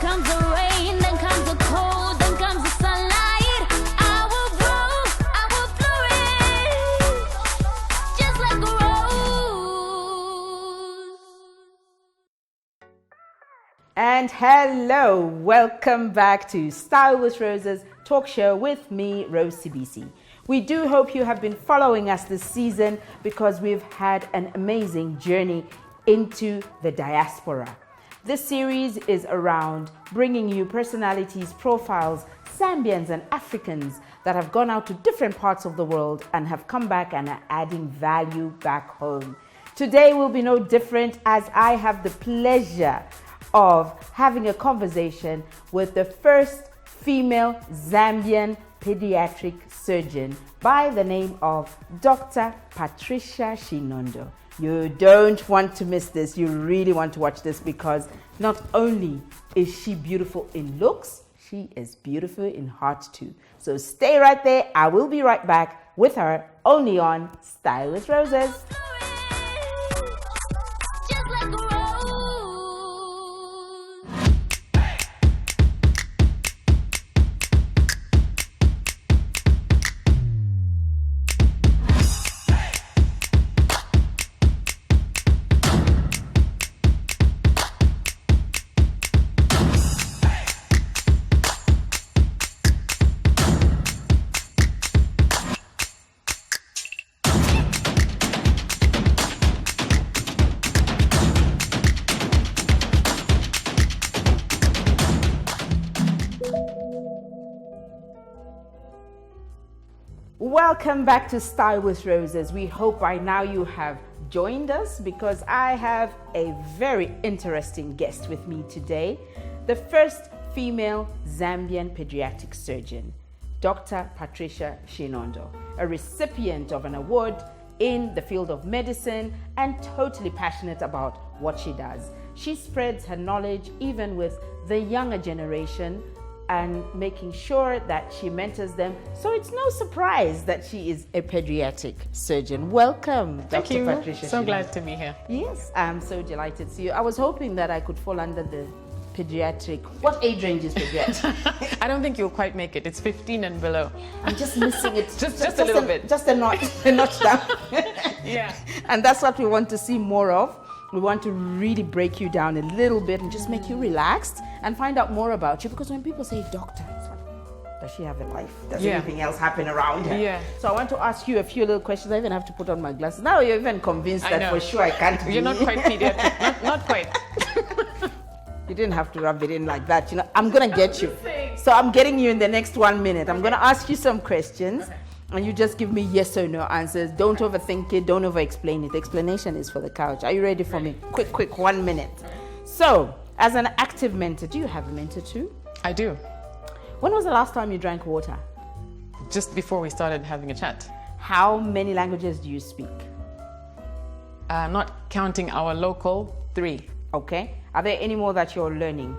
comes the rain, then comes the cold, then comes the sunlight. I will grow, I will flourish, just like a rose. And hello, welcome back to Style with Roses talk show with me, Rose Sibisi. We do hope you have been following us this season because we've had an amazing journey into the diaspora. This series is around bringing you personalities, profiles, Zambians and Africans that have gone out to different parts of the world and have come back and are adding value back home. Today will be no different as I have the pleasure of having a conversation with the first female Zambian pediatric surgeon by the name of Dr. Patricia Shinondo. You don't want to miss this. You really want to watch this because not only is she beautiful in looks, she is beautiful in heart too. So stay right there. I will be right back with her only on Style with Roses. Just like a rose. Welcome back to Style with Roses. We hope by now you have joined us because I have a very interesting guest with me today. The first female Zambian pediatric surgeon, Dr. Patricia Shinondo, a recipient of an award in the field of medicine and totally passionate about what she does. She spreads her knowledge even with the younger generation and making sure that she mentors them. So it's no surprise that she is a pediatric surgeon. Welcome, Thank Dr. you. Patricia. So Shinondo. glad to be here. Yes, I'm so delighted to see you. I was hoping that I could fall under the pediatric. What age range is pediatric? I don't think you'll quite make it. It's 15 and below. I'm just missing it. Just a little bit. Just a notch down. Yeah. And that's what we want to see more of. We want to really break you down a little bit and just make you relaxed and find out more about you, because when people say doctor, it's like, does she have a life? Does anything else happen around her? Yeah. So I want to ask you a few little questions. I even have to put on my glasses. Now you're even convinced that for sure I can't be. You're not quite pediatric. not quite. You didn't have to rub it in like that. You know, I'm going to get you. So I'm getting you in the next 1 minute. I'm going to ask you some questions. Okay. And you just give me yes or no answers. Don't overthink it. Don't over-explain it. The explanation is for the couch. Are you ready for me? Quick, 1 minute. So, as an active mentor, do you have a mentor too? I do. When was the last time you drank water? Just before we started having a chat. How many languages do you speak? Not counting our local, 3. Okay. Are there any more that you're learning?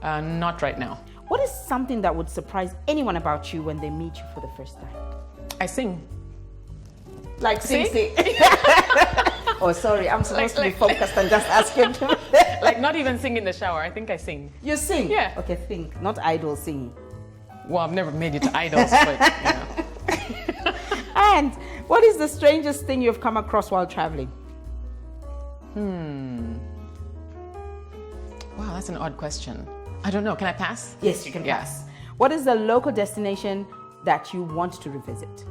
Not right now. What is something that would surprise anyone about you when they meet you for the first time? I sing. Like sing. Oh, sorry, I'm supposed to be focused and just ask you to. Like not even sing in the shower. I think I sing. You sing? Yeah. Okay, think, not idol singing. Well, I've never made it to idols, but you know. And what is the strangest thing you've come across while traveling? Wow, that's an odd question. I don't know. Can I pass? Yes, you can pass. What is the local destination that you want to revisit?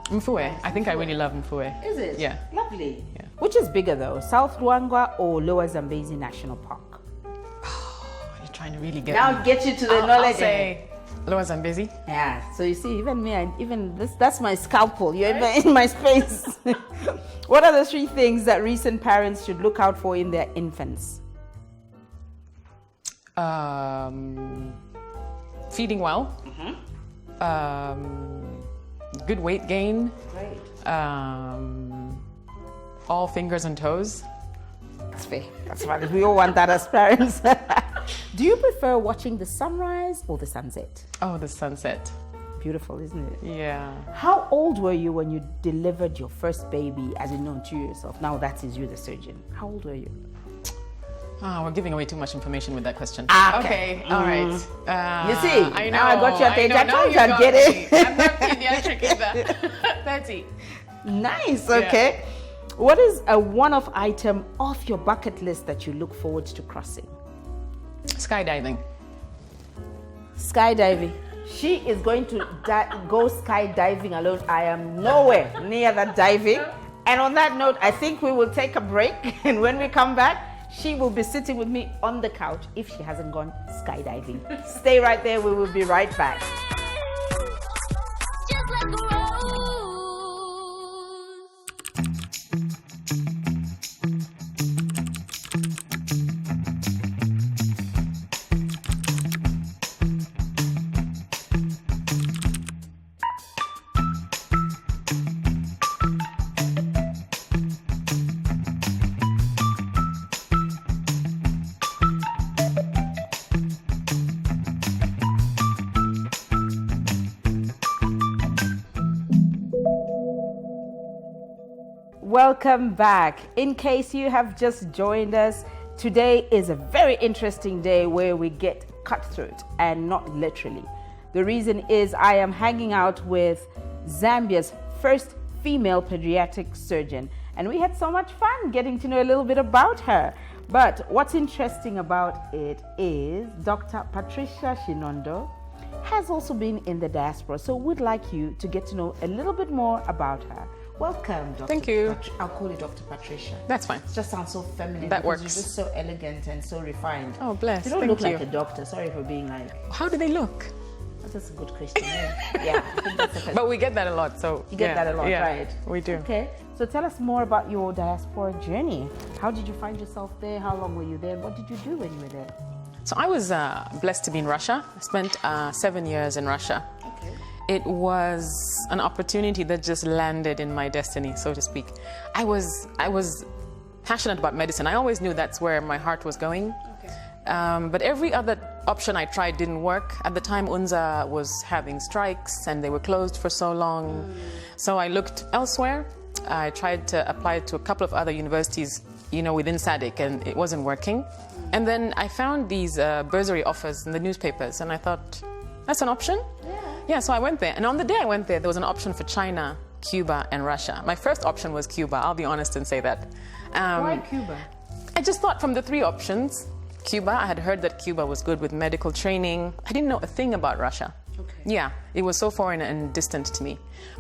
Mfue. I think I really love Mfue. Is it? Yeah. Lovely. Yeah. Which is bigger though, South Ruangwa or Lower Zambezi National Park? Oh, you're trying to really get Now me. get you to the knowledge. I'll say Lower Zambezi. Yeah. So you see, even me, that's my scalpel. You're even in my space. What are the 3 things that recent parents should look out for in their infants? Feeding well. Good weight gain. Great. All fingers and toes. That's fair. That's right. We all want that as parents. Do you prefer watching the sunrise or the sunset? Oh, the sunset. Beautiful, isn't it? Yeah. How old were you when you delivered your first baby, as in known to yourself? Now that is you, the surgeon. How old were you? Oh, we're giving away too much information with that question. Okay. All right. You see, I know. now I got your page. I know, told now you I'd get it. I'm not pediatric either. 30. Nice, okay. What is a one-off item off your bucket list that you look forward to crossing? Skydiving. Skydiving. She is going to go skydiving alone. I am nowhere near that diving. And on that note, I think we will take a break. And when we come back, she will be sitting with me on the couch if she hasn't gone skydiving. Stay right there. We will be right back. Just like a rose. Welcome back. In case you have just joined us, today is a very interesting day where we get cutthroat, and not literally. The reason is I am hanging out with Zambia's first female pediatric surgeon, and we had so much fun getting to know a little bit about her. But what's interesting about it is Dr. Patricia Shinondo has also been in the diaspora, so we'd like you to get to know a little bit more about her. Welcome, Dr. Thank you. I'll call you Dr. Patricia. That's fine. It just sounds so feminine. That because works. You're just so elegant and so refined. Oh, bless. You don't Thank look you. like a doctor. Sorry for being like, How do they look? that's just a good question. Yeah, I think that's a But we get that a lot, so You get that a lot, yeah, right? We do. Okay, so tell us more about your diaspora journey. How did you find yourself there? How long were you there? What did you do when you were there? So I was blessed to be in Russia. I spent 7 years in Russia. Okay. It was an opportunity that just landed in my destiny, so to speak. I was passionate about medicine. I always knew that's where my heart was going. Okay. But every other option I tried didn't work. At the time, UNZA was having strikes and they were closed for so long. So I looked elsewhere. I tried to apply to a couple of other universities, within SADC, and it wasn't working. And then I found these bursary offers in the newspapers, and I thought, that's an option? Yeah, so I went there. And on the day I went there was an option for China, Cuba, and Russia. My first option was Cuba, I'll be honest and say that. Why Cuba? I just thought from the three options, Cuba, I had heard that Cuba was good with medical training. I didn't know a thing about Russia. Okay. Yeah, it was so foreign and distant to me.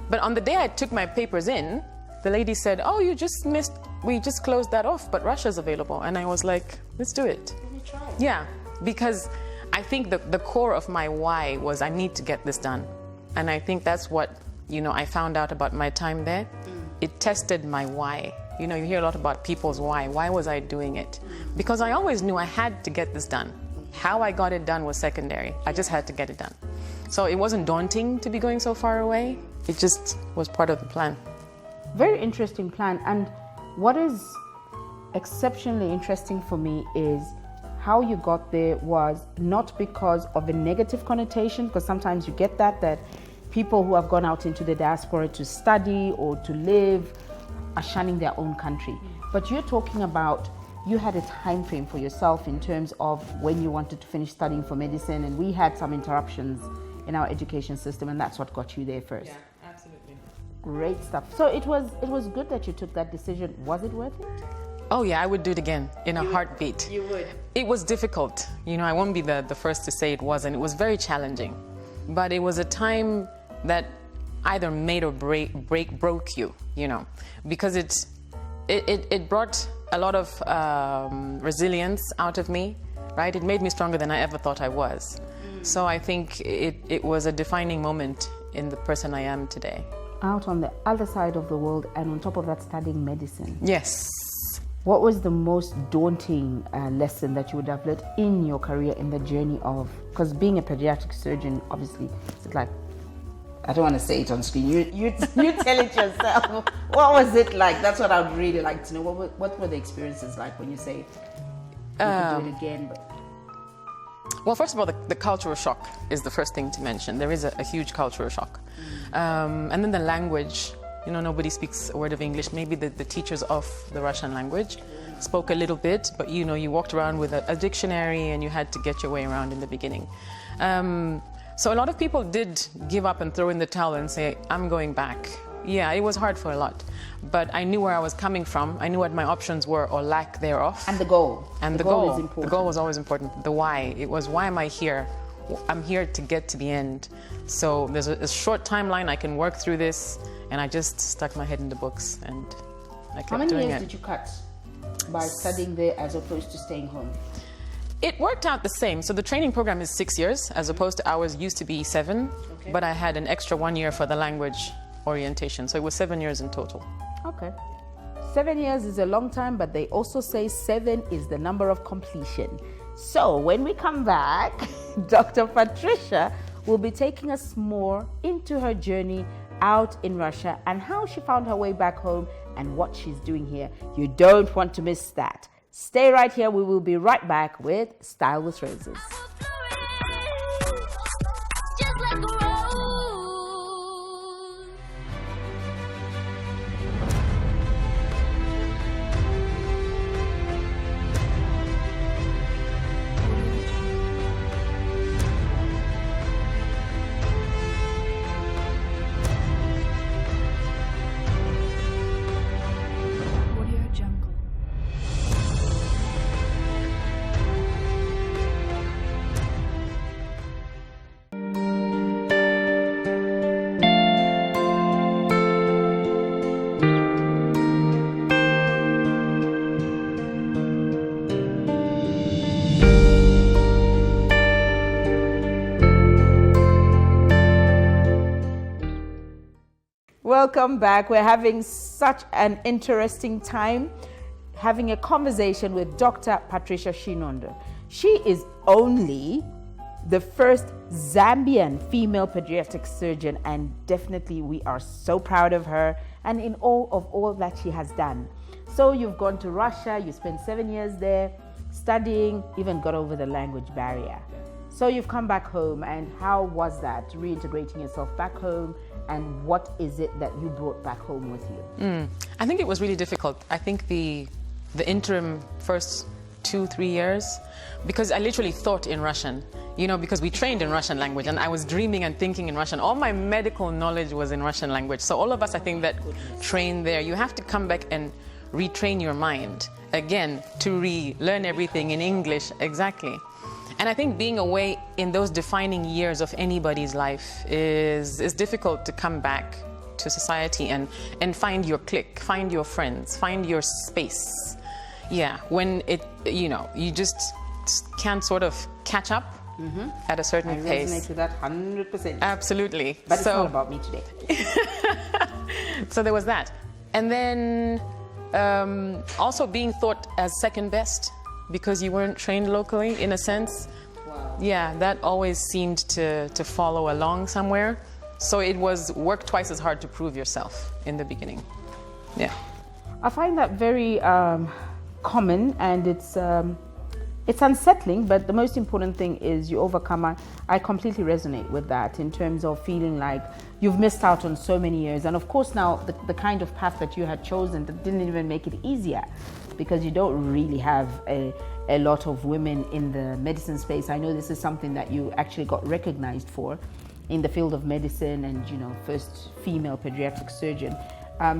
But on the day I took my papers in, the lady said, oh, you just missed, we just closed that off, but Russia's available. And I was like, let's do it. Let me try. Yeah, because I think the core of my why was I need to get this done. And I think that's what, I found out about my time there. It tested my why. You hear a lot about people's why. Why was I doing it? Because I always knew I had to get this done. How I got it done was secondary. I just had to get it done. So it wasn't daunting to be going so far away. It just was part of the plan. Very interesting plan. And what is exceptionally interesting for me is how you got there was not because of a negative connotation, because sometimes you get that people who have gone out into the diaspora to study or to live are shunning their own country. But you're talking about you had a time frame for yourself in terms of when you wanted to finish studying for medicine, and we had some interruptions in our education system, and that's what got you there first. Yeah, absolutely. Great stuff. So it was good that you took that decision. Was it worth it? Oh yeah, I would do it again in a heartbeat. You would. It was difficult. I won't be the first to say it wasn't. It was very challenging. But it was a time that either made or broke you, because it brought a lot of resilience out of me, right? It made me stronger than I ever thought I was. So I think it was a defining moment in the person I am today. Out on the other side of the world, and on top of that, studying medicine. Yes. What was the most daunting lesson that you would have learned in your career in the journey of, because being a pediatric surgeon, obviously, it's like, I don't want to say it on screen. You tell it yourself. What was it like? That's what I'd really like to know. What were the experiences like when you say you could do it again? But... Well, first of all, the cultural shock is the first thing to mention. There is a huge cultural shock. And then the language. Nobody speaks a word of English. Maybe the teachers of the Russian language. spoke a little bit, but you know, you walked around with a dictionary and you had to get your way around in the beginning. So a lot of people did give up and throw in the towel and say, I'm going back. Yeah, it was hard for a lot, but I knew where I was coming from. I knew what my options were or lack thereof. And the goal. And the goal goal. is important. The goal was always important. The why. It was, why am I here? I'm here to get to the end. So there's a short timeline. I can work through this, and I just stuck my head in the books and I kept doing it. How many years did you cut by studying there as opposed to staying home? It worked out the same. So the training program is 6 years, as opposed to ours used to be 7. Okay. But I had an extra 1 year for the language orientation. So it was 7 years in total. Okay. 7 years is a long time, but they also say 7 is the number of completion. So when we come back, Dr. Patricia will be taking us more into her journey out in Russia and how she found her way back home and what she's doing here. You don't want to miss that. Stay right here. We will be right back with Style with Roses. Just like a rose. Welcome back. We're having such an interesting time having a conversation with Dr. Patricia Shinondo. She is only the first Zambian female pediatric surgeon, and definitely we are so proud of her and in awe of all that she has done. So you've gone to Russia, you spent 7 years there studying, even got over the language barrier. So you've come back home, and how was that, reintegrating yourself back home, and what is it that you brought back home with you? I think it was really difficult. I think the interim first 2-3 years, because I literally thought in Russian, you know, because we trained in Russian language and I was dreaming and thinking in Russian. All my medical knowledge was in Russian language. So all of us, I think, that train there, you have to come back and retrain your mind again to relearn everything in English. Exactly. And I think being away in those defining years of anybody's life is difficult to come back to society and find your clique, find your friends, find your space. Yeah, when it, you know, you just can't sort of catch up at a certain pace. I resonate with that 100%. Absolutely. But it's not about me today. So there was that. And then also being thought as second best, because you weren't trained locally, in a sense. Wow. Yeah, that always seemed to follow along somewhere. So it was work twice as hard to prove yourself in the beginning. Yeah. I find that very common, and it's unsettling, but the most important thing is you overcome. I completely resonate with that in terms of feeling like you've missed out on so many years. And of course now the kind of path that you had chosen that didn't even make it easier, because you don't really have a lot of women in the medicine space. I know this is something that you actually got recognized for in the field of medicine, and, you know, first female pediatric surgeon.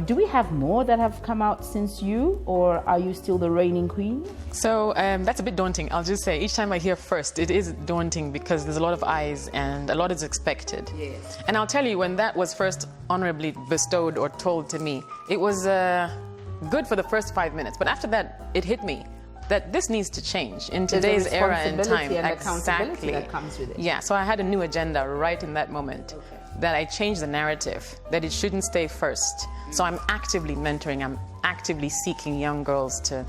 Do we have more that have come out since you, or are you still the reigning queen? So that's a bit daunting. I'll just say, each time I hear first, it is daunting because there's a lot of eyes and a lot is expected. Yes. And I'll tell you, when that was first honorably bestowed or told to me, it was good for the first 5 minutes. But after that, it hit me that this needs to change in today's era and time. And accountability that comes with it. Yeah, so I had a new agenda right in that moment. Okay. That I changed the narrative, that it shouldn't stay first. So I'm actively mentoring, I'm actively seeking young girls to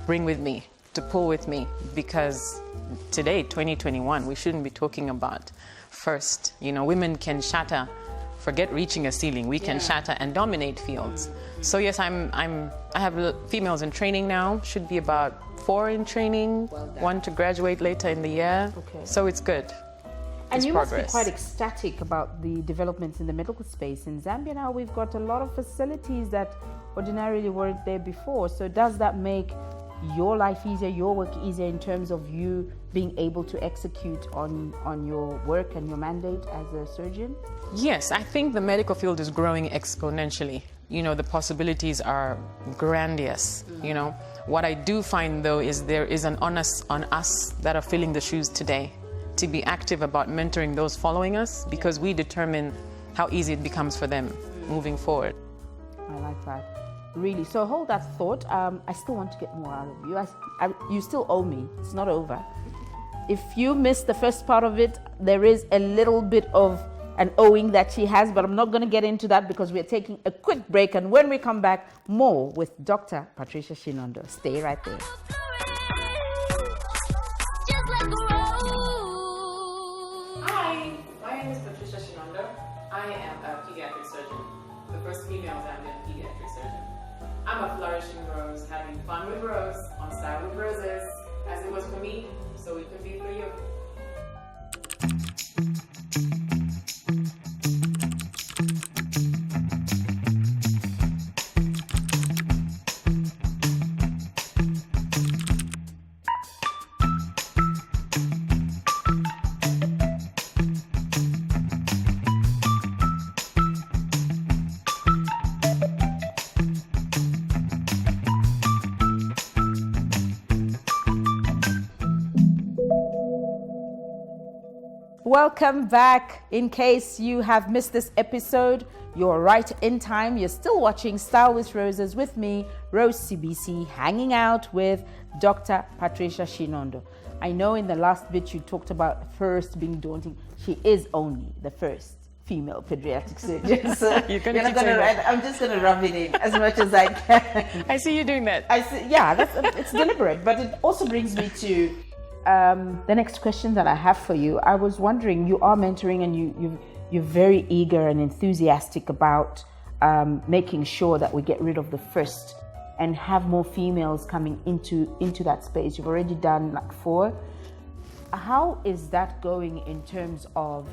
bring with me, to pull with me, because today, 2021, we shouldn't be talking about first. You know, women can shatter, forget reaching a ceiling, we can shatter and dominate fields. So yes, I have females in training now, should be about 4 in training, 1 to graduate later in the year. Okay. So it's good. And you progress. must be quite ecstatic about the developments in the medical space. In Zambia now, we've got a lot of facilities that ordinarily weren't there before. So does that make your life easier, your work easier in terms of you being able to execute on your work and your mandate as a surgeon? Yes, I think the medical field is growing exponentially. You know, the possibilities are grandiose. You know, what I do find though is there is an onus on us that are filling the shoes today to be active about mentoring those following us, because we determine how easy it becomes for them moving forward. I like that. Really. So hold that thought. I still want to get more out of you. You still owe me. It's not over. If you missed the first part of it, there is a little bit of an owing that she has, but I'm not going to get into that because we're taking a quick break. And when we come back, more with Dr. Patricia Shinondo. Stay right there. Just like a rose. Hi, my name is Patricia Shinondo. I am a pediatric surgeon, the first female Zambian pediatric surgeon. I'm a flourishing rose, having fun with rose, on style with roses, as it was for me, so it can be for you. Welcome back. In case you have missed this episode, you're right in time. You're still watching Style with Roses with me, Rose Sibisi, hanging out with Dr. Patricia Shinondo. I know in the last bit you talked about first being daunting. She is only the first female pediatric surgeon. So I'm just going to rub it in as much as I can. I see you doing that. It's deliberate, but it also brings me to the next question that I have for you. I was wondering, you are mentoring and you're very eager and enthusiastic about making sure that we get rid of the first and have more females coming into that space. You've already done like 4. How is that going in terms of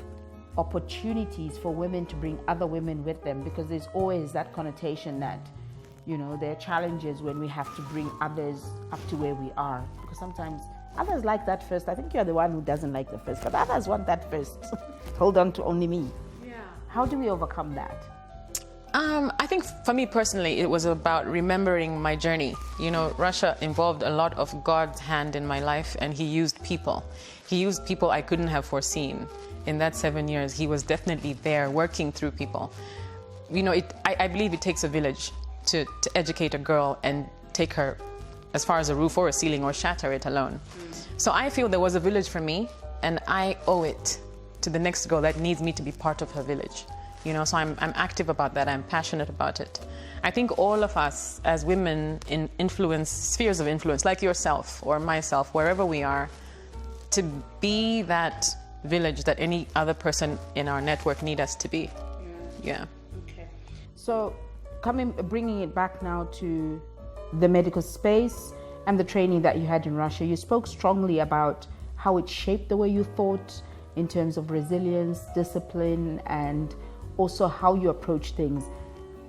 opportunities for women to bring other women with them? Because there's always that connotation that, you know, there are challenges when we have to bring others up to where we are, because sometimes others like that first. I think you're the one who doesn't like the first, but others want that first. Hold on to only me. Yeah. How do we overcome that? I think for me personally, it was about remembering my journey. You know, Russia involved a lot of God's hand in my life, and He used people. He used people I couldn't have foreseen. In that 7 years, He was definitely there working through people. You know, I believe it takes a village to educate a girl and take her as far as a roof or a ceiling or shatter it alone. So I feel there was a village for me, and I owe it to the next girl that needs me to be part of her village. You know, so I'm active about that. I'm passionate about it. I think all of us as women in spheres of influence, like yourself or myself, wherever we are, to be that village that any other person in our network need us to be. Yeah. Okay. So bringing it back now to the medical space and the training that you had in Russia, you spoke strongly about how it shaped the way you thought in terms of resilience, discipline, and also how you approach things.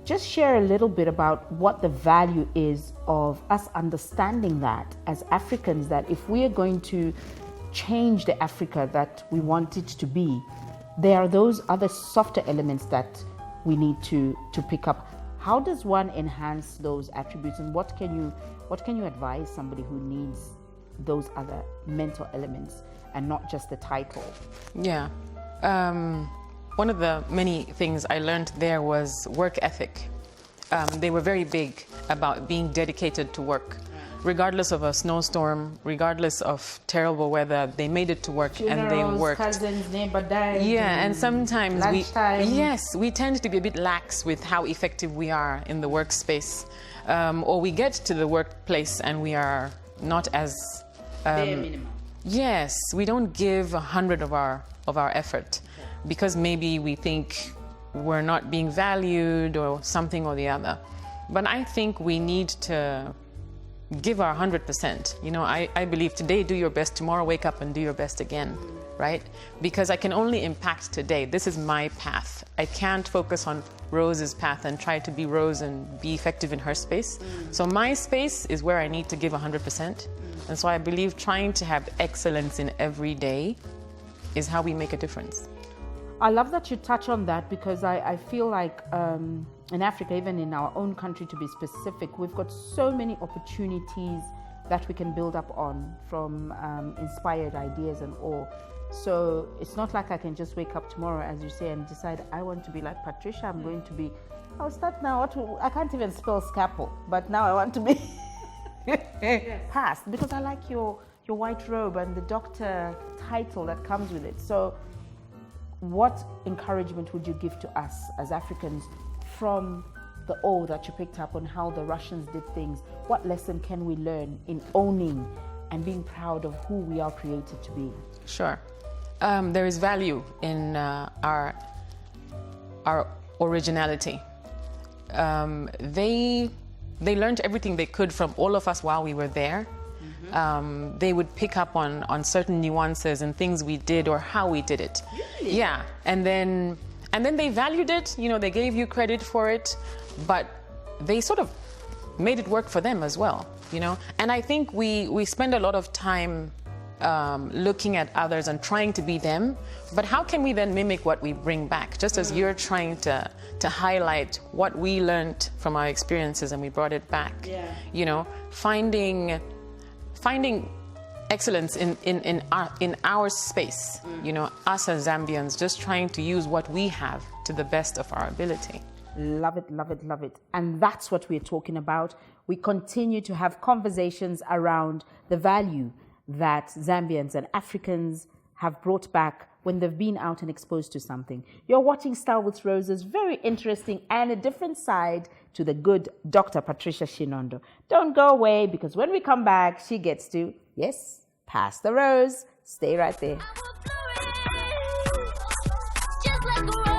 Just share a little bit about what the value is of us understanding that as Africans, that if we are going to change the Africa that we want it to be, there are those other softer elements that we need to pick up. How does one enhance those attributes, and what can you advise somebody who needs those other mental elements and not just the title? Yeah. One of the many things I learned there was work ethic. They were very big about being dedicated to work. Regardless of a snowstorm, regardless of terrible weather, they made it to work. Funerals, and they worked. Cousins, neighbor died. Yeah, and sometimes we tend to be a bit lax with how effective we are in the workspace, or we get to the workplace and we are not as bare minimum. Yes, we don't give 100 of our effort, because maybe we think we're not being valued or something or the other. But I think we need to give our 100%. You know, I believe today do your best, tomorrow wake up and do your best again. right? Because I can only impact today. This is my path. I can't focus on Rose's path and try to be Rose and be effective in her space. So my space is where I need to give 100%. And so I believe trying to have excellence in every day is how we make a difference. I love that you touch on that, because I feel like in Africa, even in our own country to be specific, we've got so many opportunities that we can build up on from inspired ideas and all. So it's not like I can just wake up tomorrow, as you say, and decide I want to be like Patricia. I'm going to be, I'll start now. I can't even spell scalpel, but now I want to be past, because I like your white robe and the doctor title that comes with it. So what encouragement would you give to us as Africans from the awe that you picked up on how the Russians did things? What lesson can we learn in owning and being proud of who we are created to be? Sure. There is value in our originality. They learned everything they could from all of us while we were there. They would pick up on certain nuances and things we did or how we did it. Really? Yeah, and then they valued it. You know, they gave you credit for it, but they sort of made it work for them as well. You know, and I think we spend a lot of time looking at others and trying to be them, but how can we then mimic what we bring back? Just as you're trying to highlight what we learned from our experiences and we brought it back. Yeah. You know, finding excellence in our space. You know, us as Zambians, just trying to use what we have to the best of our ability. Love it, love it, love it. And that's what we're talking about. We continue to have conversations around the value that Zambians and Africans have brought back when they've been out and exposed to something. You're watching Style with Roses, very interesting and a different side to the good Dr. Patricia Shinondo. Don't go away, because when we come back, she gets to, yes, pass the rose. Stay right there. Just like a rose.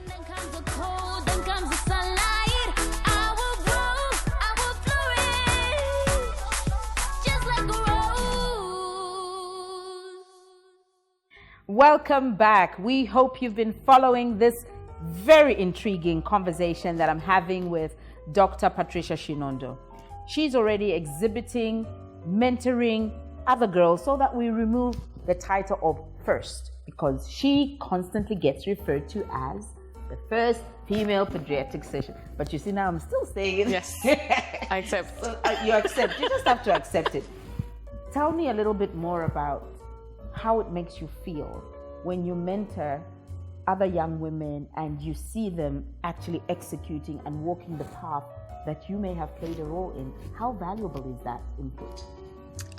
Then comes the cold, then comes the sunlight. I will grow, I will flourish, just like a rose. Welcome back. We hope you've been following this very intriguing conversation that I'm having with Dr. Patricia Shinondo. She's already exhibiting, mentoring other girls, so that we remove the title of first, because she constantly gets referred to as the first female pediatric session. But you see, now I'm still saying it. Yes, I accept. So, you accept. You just have to accept it. Tell me a little bit more about how it makes you feel when you mentor other young women and you see them actually executing and walking the path that you may have played a role in. How valuable is that input?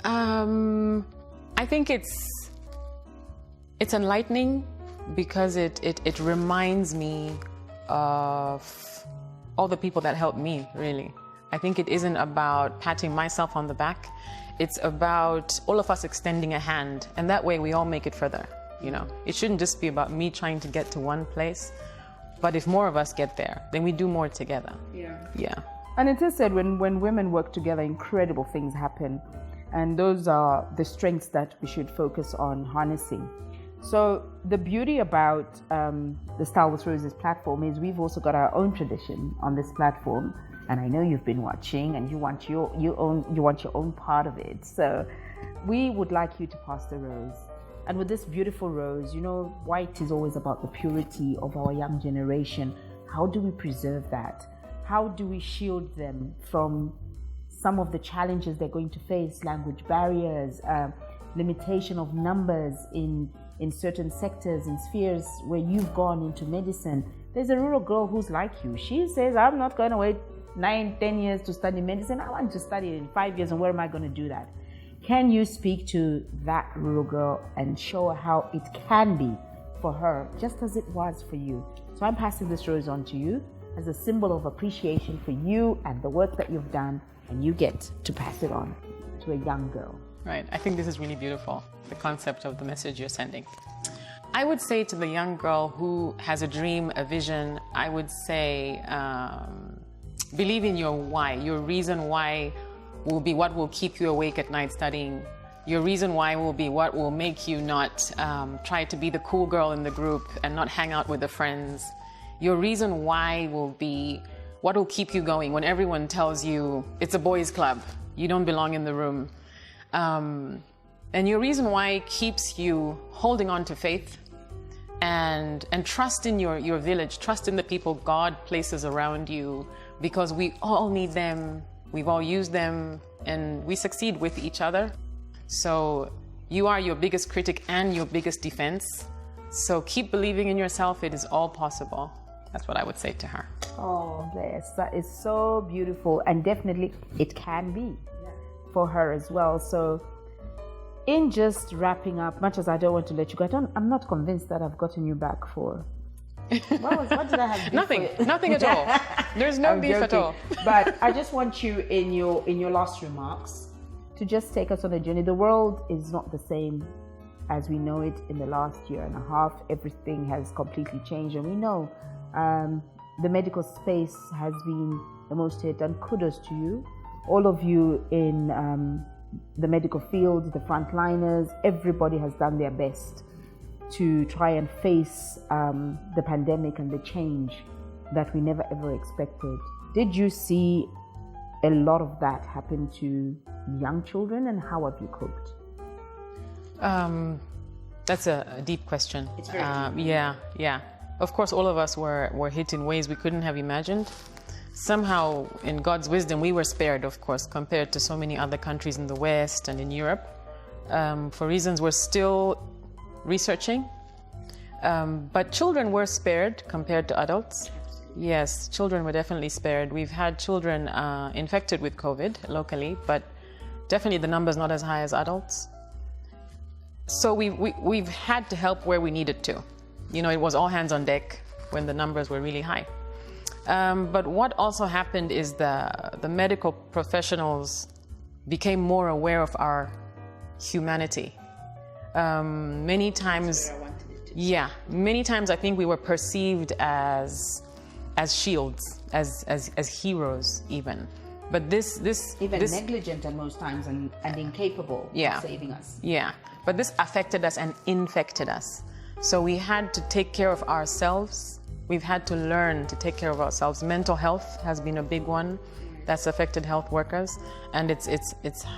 I think it's enlightening, because it reminds me of all the people that helped me, really. I think it isn't about patting myself on the back. It's about all of us extending a hand, and that way we all make it further, you know. It shouldn't just be about me trying to get to one place, but if more of us get there, then we do more together. Yeah. And it is said when women work together, incredible things happen. And those are the strengths that we should focus on harnessing. So the beauty about the Style with Roses platform is we've also got our own tradition on this platform. And I know you've been watching and you want your own part of it. So we would like you to pass the rose. And with this beautiful rose, you know, white is always about the purity of our young generation. How do we preserve that? How do we shield them from some of the challenges they're going to face, language barriers, limitation of numbers in certain sectors and spheres where you've gone into medicine? There's a rural girl who's like you. She says, I'm not going to wait 9-10 years to study medicine. I want to study it in 5 years, and where am I going to do that? Can you speak to that rural girl and show her how it can be for her, just as it was for you. So I'm passing this rose on to you as a symbol of appreciation for you and the work that you've done, and you get to pass it on to a young girl. Right. I think this is really beautiful, the concept of the message you're sending. I would say to the young girl who has a dream, a vision, I would say, believe in your why. Your reason why will be what will keep you awake at night studying. Your reason why will be what will make you not try to be the cool girl in the group and not hang out with the friends. Your reason why will be what will keep you going when everyone tells you it's a boys' club, you don't belong in the room. And your reason why keeps you holding on to faith and trust in your village, trust in the people God places around you, because we all need them, we've all used them, and we succeed with each other. So you are your biggest critic and your biggest defense. So keep believing in yourself, it is all possible. That's what I would say to her. Oh, bless. That is so beautiful, and definitely it can be for her as well. So in just wrapping up, much as I don't want to let you go, I'm not convinced that I've gotten you back for... What did I have? Nothing at all. There's no beef at all. But I just want you in your last remarks to just take us on a journey. The world is not the same as we know it in the last year and a half. Everything has completely changed, and we know the medical space has been the most hit, and kudos to you, all of you in the medical field, the frontliners. Everybody has done their best to try and face the pandemic and the change that we never ever expected. Did you see a lot of that happen to young children, and how have you coped? That's a deep question. It's very deep. Yeah. Of course, all of us were hit in ways we couldn't have imagined. Somehow, in God's wisdom, we were spared, of course, compared to so many other countries in the West and in Europe. For reasons we're still researching. But children were spared compared to adults. Yes, children were definitely spared. We've had children infected with COVID locally, but definitely the number's not as high as adults. So we've had to help where we needed to. You know, it was all hands on deck when the numbers were really high. But what also happened is the medical professionals became more aware of our humanity. Many times I think we were perceived as shields, as heroes even. But this negligent at most times and incapable of saving us. Yeah, but this affected us and infected us. So we had to take care of ourselves. We've had to learn to take care of ourselves. Mental health has been a big one that's affected health workers, and it's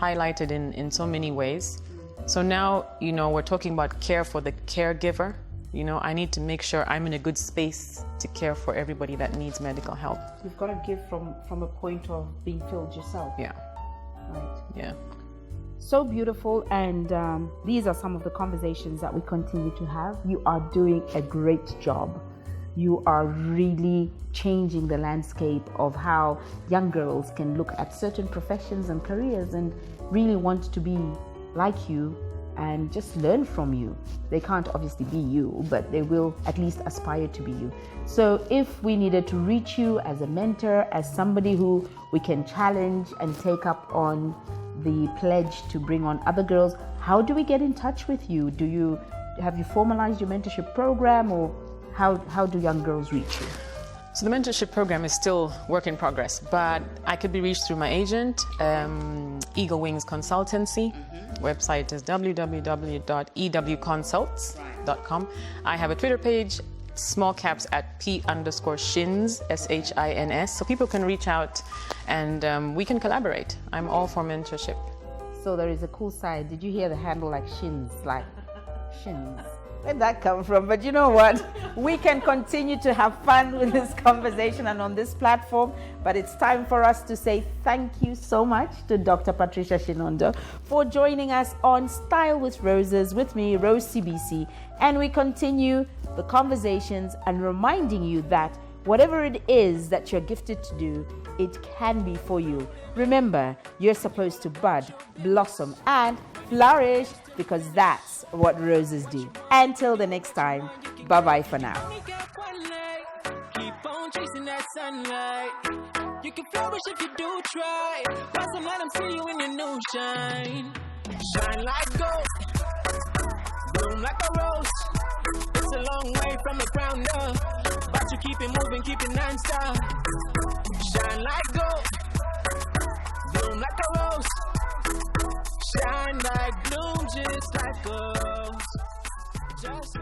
highlighted in so many ways. So now, you know, we're talking about care for the caregiver. You know, I need to make sure I'm in a good space to care for everybody that needs medical help. You've got to give from a point of being filled yourself. Yeah. Right. Yeah. So beautiful, and these are some of the conversations that we continue to have. You are doing a great job. You are really changing the landscape of how young girls can look at certain professions and careers and really want to be like you and just learn from you. They can't obviously be you, but they will at least aspire to be you. So if we needed to reach you as a mentor, as somebody who we can challenge and take up on the pledge to bring on other girls, how do we get in touch with you? Have you formalized your mentorship program, or how do young girls reach you? So the mentorship program is still work in progress, but I could be reached through my agent, Eagle Wings Consultancy. Website is www.ewconsults.com. I have a Twitter page, small caps at P_shins, SHINS, so people can reach out and we can collaborate. I'm all for mentorship. So there is a cool side. Did you hear the handle like shins, like shins? Where'd that come from? But you know what? We can continue to have fun with this conversation and on this platform, but it's time for us to say thank you so much to Dr. Patricia Shinondo for joining us on Style with Roses with me, Rose Sibisi, and we continue the conversations and reminding you that Whatever it is that you're gifted to do, it can be for you. Remember, you're supposed to bud, blossom, and flourish, because that's what roses do. Until the next time, bye-bye for now. Keep on chasing that sunlight. You can flourish if you do try. Blossom, let them see you in your new shine. Shine like gold, bloom like a rose. It's a long way from the ground up, but you keep it moving, keep it non-stop. Shine like gold, bloom like a rose. Shine like bloom, just like a rose. Just